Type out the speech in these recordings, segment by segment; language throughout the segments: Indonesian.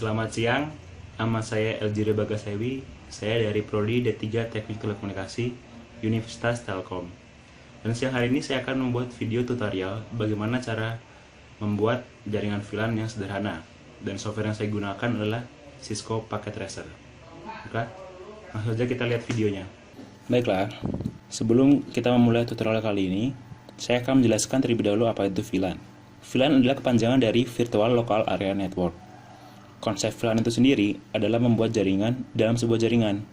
Selamat siang, nama saya Eljire Bagasewi. Saya dari Prodi D3 Teknik Telekomunikasi, Universitas Telkom. Dan siang hari ini saya akan membuat video tutorial bagaimana cara membuat jaringan VLAN yang sederhana. Dan software yang saya gunakan adalah Cisco Packet Tracer. Oke, langsung saja kita lihat videonya. Baiklah, sebelum kita memulai tutorial kali ini, saya akan menjelaskan terlebih dahulu apa itu VLAN. VLAN adalah kepanjangan dari Virtual Local Area Network. Konsep VLAN itu sendiri adalah membuat jaringan dalam sebuah jaringan.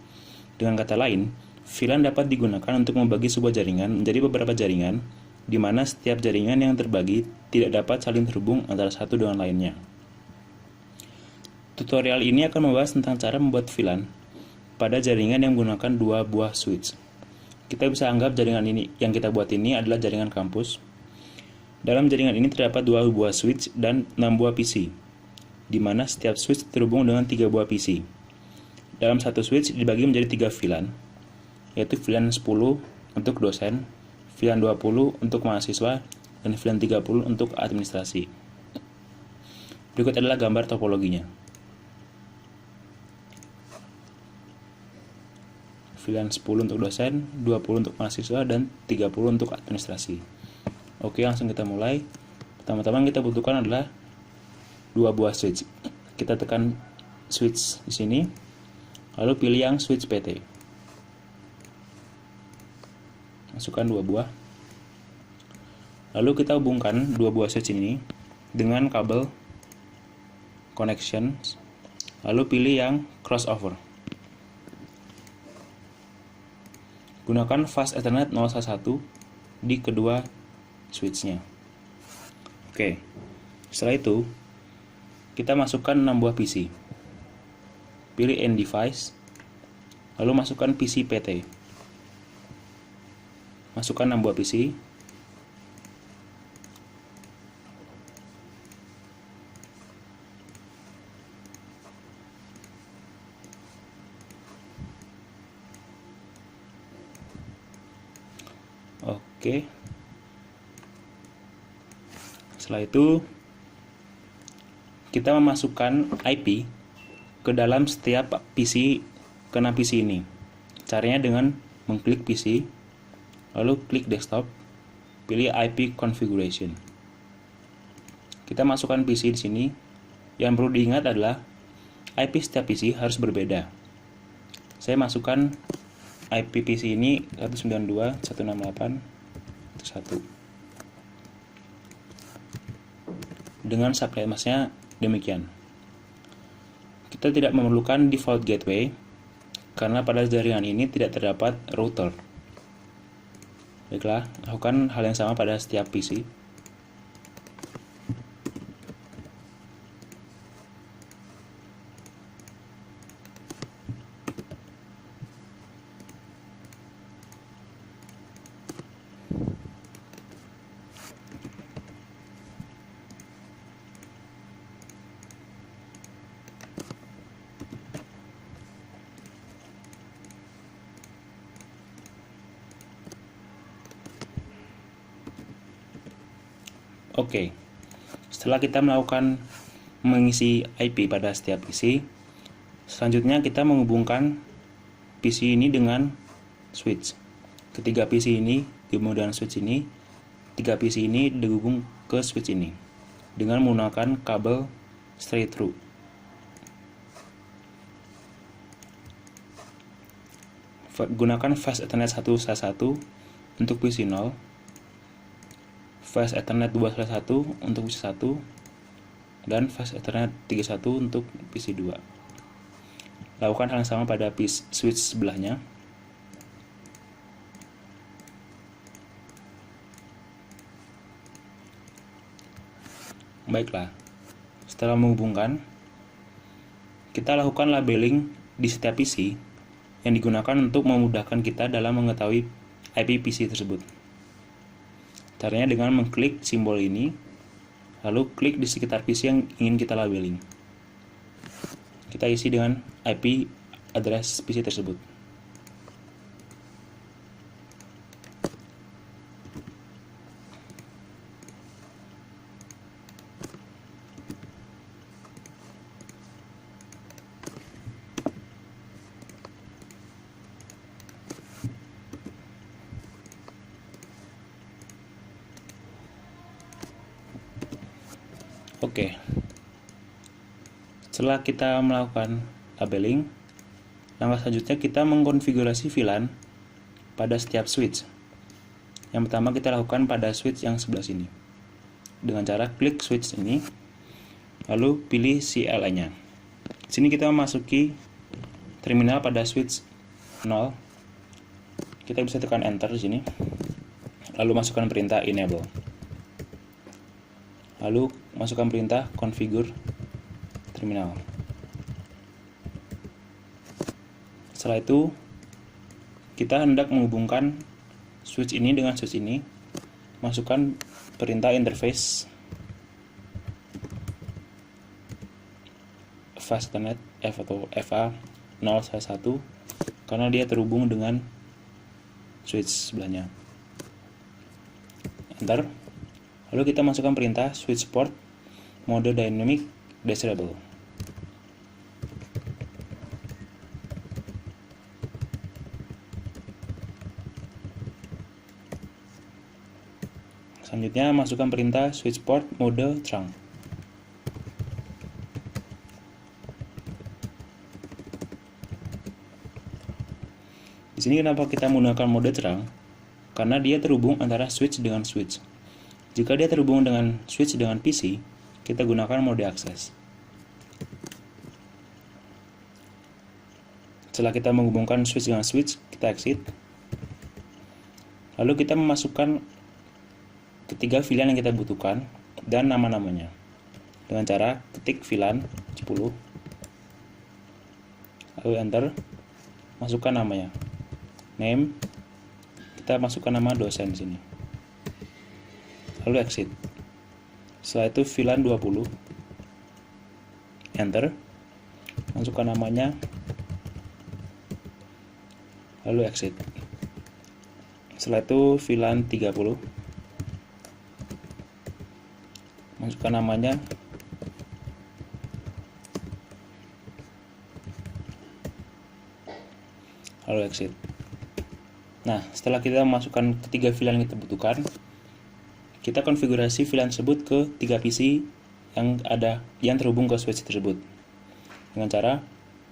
Dengan kata lain, VLAN dapat digunakan untuk membagi sebuah jaringan menjadi beberapa jaringan, di mana setiap jaringan yang terbagi tidak dapat saling terhubung antara satu dengan lainnya. Tutorial ini akan membahas tentang cara membuat VLAN pada jaringan yang menggunakan dua buah switch. Kita bisa anggap jaringan ini yang kita buat ini adalah jaringan kampus. Dalam jaringan ini terdapat dua buah switch dan 6 buah PC, di mana setiap switch terhubung dengan 3 buah PC. Dalam satu switch dibagi menjadi 3 VLAN, yaitu VLAN 10 untuk dosen, VLAN 20 untuk mahasiswa, dan VLAN 30 untuk administrasi. Berikut adalah gambar topologinya. VLAN 10 untuk dosen, 20 untuk mahasiswa, dan 30 untuk administrasi. Oke, langsung kita mulai. Pertama-tama kita butuhkan adalah 2 buah switch. Kita tekan switch di sini, lalu pilih yang switch PT. Masukkan 2 buah. Lalu kita hubungkan 2 buah switch ini dengan kabel connection. Lalu pilih yang crossover. Gunakan fast Ethernet 011 di kedua switchnya. Oke. Setelah itu kita masukkan 6 buah PC. Pilih End Device, lalu masukkan PC PT. Masukkan 6 buah PC. Oke. Setelah itu kita memasukkan IP ke dalam setiap PC kena PC ini. Caranya dengan mengklik PC, lalu klik desktop, pilih IP configuration. Kita masukkan PC di sini. Yang perlu diingat adalah IP setiap PC harus berbeda. Saya masukkan IP PC ini 192.168.1 dengan subnet masknya demikian. Kita tidak memerlukan default gateway karena pada jaringan ini tidak terdapat router. Baiklah, lakukan hal yang sama pada setiap PC. Oke, setelah kita melakukan mengisi IP pada setiap PC, selanjutnya kita menghubungkan PC ini dengan switch. Ketiga PC ini dihubung dengan switch ini, 3 PC ini dihubung ke switch ini dengan menggunakan kabel straight through. Gunakan fast Ethernet 1/1 untuk PC 0, fast Ethernet 2/1 untuk PC 1, dan fast Ethernet 3/1 untuk PC 2. Lakukan hal yang sama pada switch sebelahnya. Baiklah, setelah menghubungkan, kita lakukan labeling di setiap PC yang digunakan untuk memudahkan kita dalam mengetahui IP PC tersebut. Caranya dengan mengklik simbol ini, lalu klik di sekitar PC yang ingin kita labeling. Kita isi dengan IP address PC tersebut. Oke. Setelah kita melakukan labeling, langkah selanjutnya kita mengkonfigurasi VLAN pada setiap switch. Yang pertama kita lakukan pada switch yang sebelah sini. Dengan cara klik switch ini, lalu pilih CLI-nya. Di sini kita memasuki terminal pada switch 0. Kita bisa tekan enter di sini. Lalu masukkan perintah enable. Lalu masukkan perintah configure terminal. Setelah itu kita hendak menghubungkan switch ini dengan switch ini. Masukkan perintah interface fast ethernet F atau FA 011 karena dia terhubung dengan switch sebelahnya. Enter. Lalu kita masukkan perintah switch port mode dynamic desirable. Selanjutnya masukkan perintah switch port mode trunk. Di sini kenapa kita menggunakan mode trunk? Karena dia terhubung antara switch dengan switch. Jika dia terhubung dengan switch dengan PC, kita gunakan mode akses. Setelah kita menghubungkan switch dengan switch, kita exit. Lalu kita memasukkan ketiga VLAN yang kita butuhkan dan nama-namanya. Dengan cara ketik VLAN 10, lalu enter, masukkan namanya. Name, kita masukkan nama dosen di sini. Lalu exit. Setelah itu VLAN 20, enter, masukkan namanya, lalu exit. Setelah itu VLAN 30, masukkan namanya, lalu exit. Nah, setelah kita memasukkan ketiga VLAN yang kita butuhkan, kita konfigurasi VLAN tersebut ke 3 PC yang terhubung ke switch tersebut dengan cara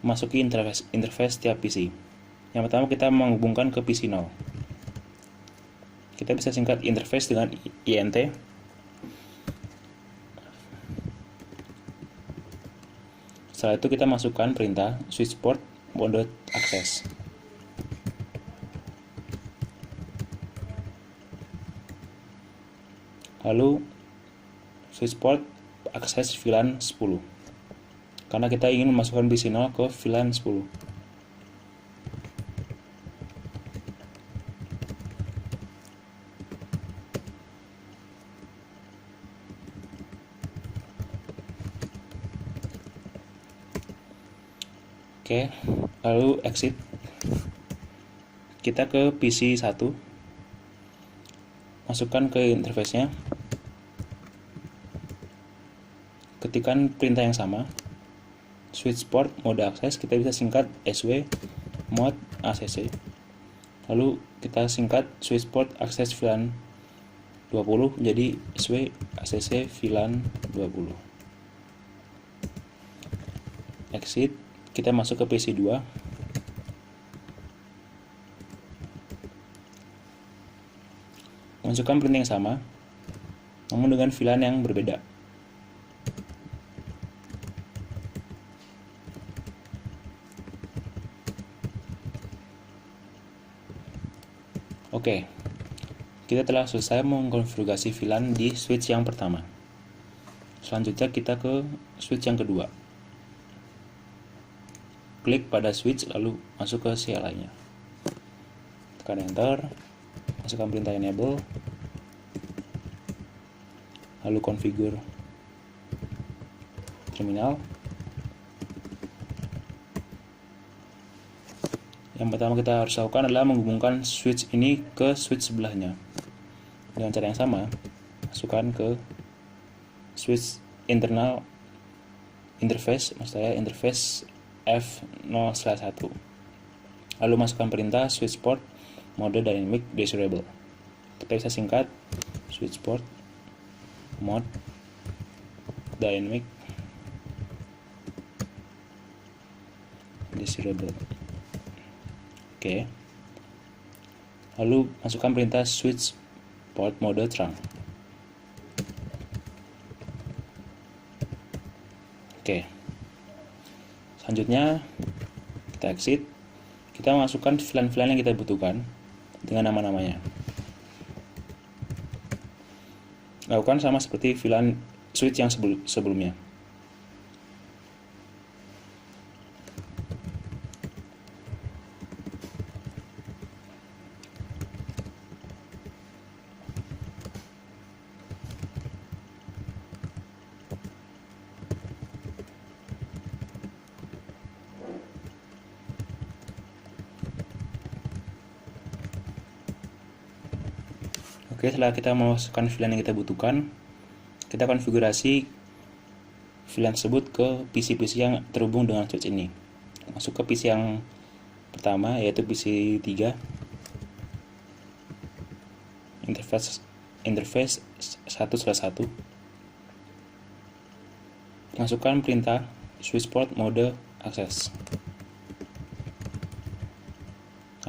memasuki interface setiap PC. Yang pertama kita menghubungkan ke PC 0. Kita bisa singkat interface dengan INT. Setelah itu kita masukkan perintah switch port mode access. Lalu switch port akses VLAN 10 karena kita ingin memasukkan PC 0 ke VLAN 10. Oke, lalu exit. Kita ke PC 1, masukkan ke interface-nya, ketikkan perintah yang sama, switch port mode access, kita bisa singkat SW mode ACC. Lalu kita singkat switch port access VLAN 20 menjadi SW ACC VLAN 20. Exit, kita masuk ke PC 2. Masukkan perintah yang sama, namun dengan VLAN yang berbeda. Oke, kita telah selesai mengkonfigurasi VLAN di switch yang pertama. Selanjutnya kita ke switch yang kedua. Klik pada switch lalu masuk ke CLI-nya. Tekan enter, masukkan perintah enable, lalu configure terminal. Yang pertama kita harus lakukan adalah menghubungkan switch ini ke switch sebelahnya. Dengan cara yang sama, masukkan ke switch internal interface, maksud saya interface F0/1. Lalu masukkan perintah switch port mode dynamic desirable. Kita bisa singkat switch port mode dynamic desirable. Oke. Lalu masukkan perintah switch port mode trunk. Oke. Selanjutnya kita exit. Kita masukkan VLAN-VLAN yang kita butuhkan dengan nama-namanya. Lakukan sama seperti VLAN switch yang sebelumnya. Oke, setelah kita memasukkan VLAN yang kita butuhkan, kita konfigurasi VLAN tersebut ke PC-PC yang terhubung dengan switch ini. Masuk ke PC yang pertama, yaitu PC 3, interface 1/1. Masukkan perintah switch port mode access.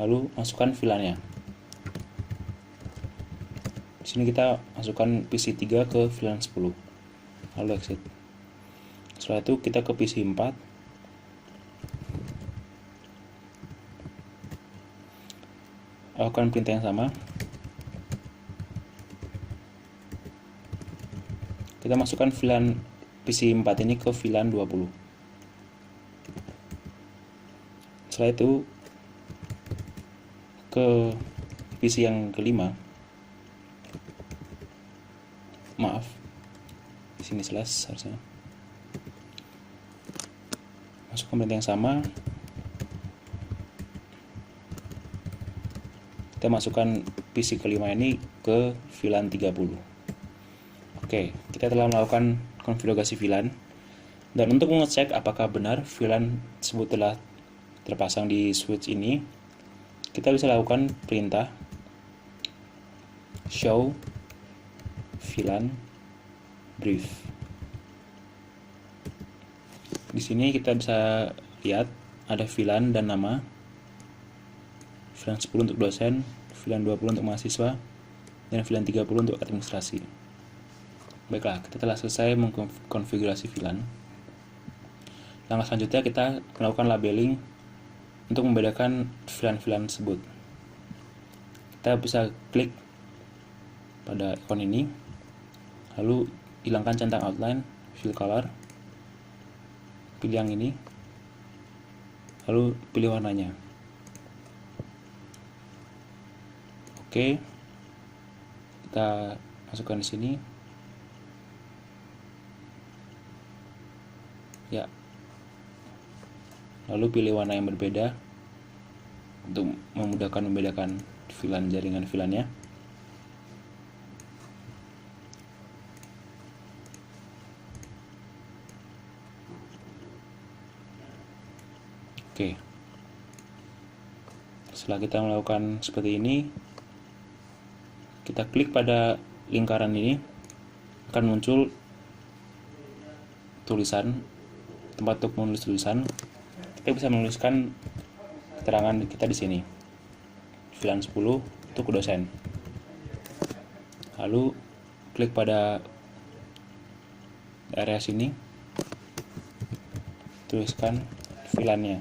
Lalu masukkan VLAN-nya. Di sini kita masukkan PC 3 ke VLAN 10. Lalu exit. Setelah itu kita ke PC 4. Lakukan perintah yang sama. Kita masukkan VLAN PC 4 ini ke VLAN 20. Setelah itu ke PC yang kelima. Maaf, di sini slash harusnya. Masukkan perintah yang sama. Kita masukkan PC kelima ini ke VLAN 30. Oke, kita telah melakukan konfigurasi VLAN. Dan untuk mengecek apakah benar VLAN tersebut telah terpasang di switch ini, kita bisa lakukan perintah show VLAN brief. Di sini kita bisa lihat ada VLAN dan nama. VLAN 10 untuk dosen, VLAN 20 untuk mahasiswa, dan VLAN 30 untuk administrasi. Baiklah, kita telah selesai mengkonfigurasi VLAN. Langkah selanjutnya kita melakukan labeling untuk membedakan VLAN-VLAN tersebut. Kita bisa klik pada ikon ini, lalu hilangkan centang outline, fill color, pilih yang ini, lalu pilih warnanya. Oke, kita masukkan di sini. Ya, lalu pilih warna yang berbeda untuk memudahkan membedakan VLAN jaringan VLAN-nya. Oke, setelah kita melakukan seperti ini, kita klik pada lingkaran ini, akan muncul tulisan, tempat untuk menulis tulisan. Kita bisa menuliskan keterangan kita di sini, VLAN 10 untuk dosen. Lalu klik pada area sini, tuliskan VLAN-nya.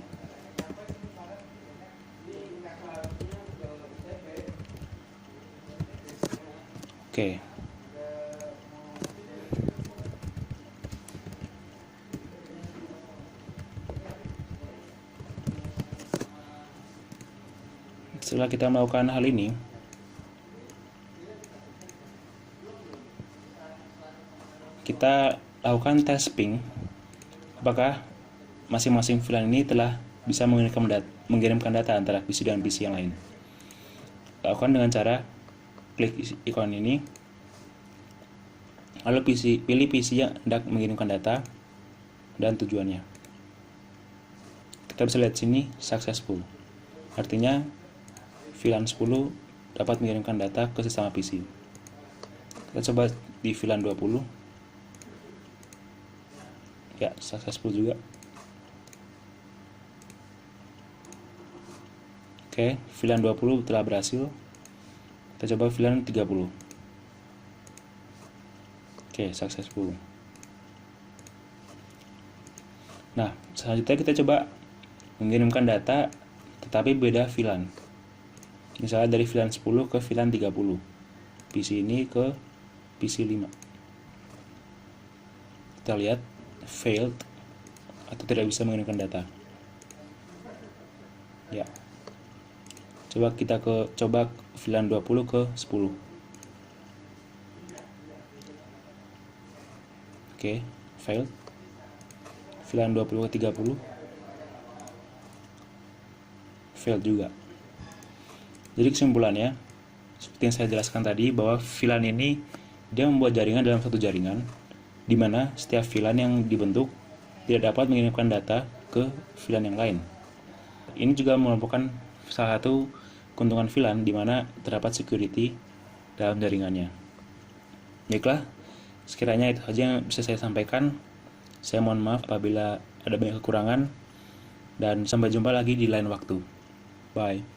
Oke. Setelah kita melakukan hal ini, kita lakukan tes ping apakah masing-masing VLAN ini telah bisa mengirimkan data antara PC dan PC yang lain. Lakukan dengan cara klik ikon ini, lalu pilih PC yang hendak mengirimkan data dan tujuannya. Kita bisa lihat sini successful, artinya VLAN 10 dapat mengirimkan data ke sesama PC. Kita coba di VLAN 20. Ya, successful juga. Oke, VLAN 20 telah berhasil. Kita coba VLAN 30. Oke, successful. Nah, selanjutnya kita coba mengirimkan data tetapi beda VLAN. Misalnya dari VLAN 10 ke VLAN 30. PC ini ke PC 5. Kita lihat failed atau tidak bisa mengirimkan data. Ya. Coba kita coba VLAN 20 ke 10. Oke, failed. VLAN 20 ke 30 failed juga. Jadi kesimpulannya, seperti yang saya jelaskan tadi, bahwa VLAN ini dia membuat jaringan dalam satu jaringan, di mana setiap VLAN yang dibentuk tidak dapat mengirimkan data ke VLAN yang lain. Ini juga merupakan salah satu keuntungan VLAN, di mana terdapat security dalam jaringannya. Baiklah, sekiranya itu saja yang bisa saya sampaikan. Saya mohon maaf apabila ada banyak kekurangan, dan sampai jumpa lagi di lain waktu. Bye.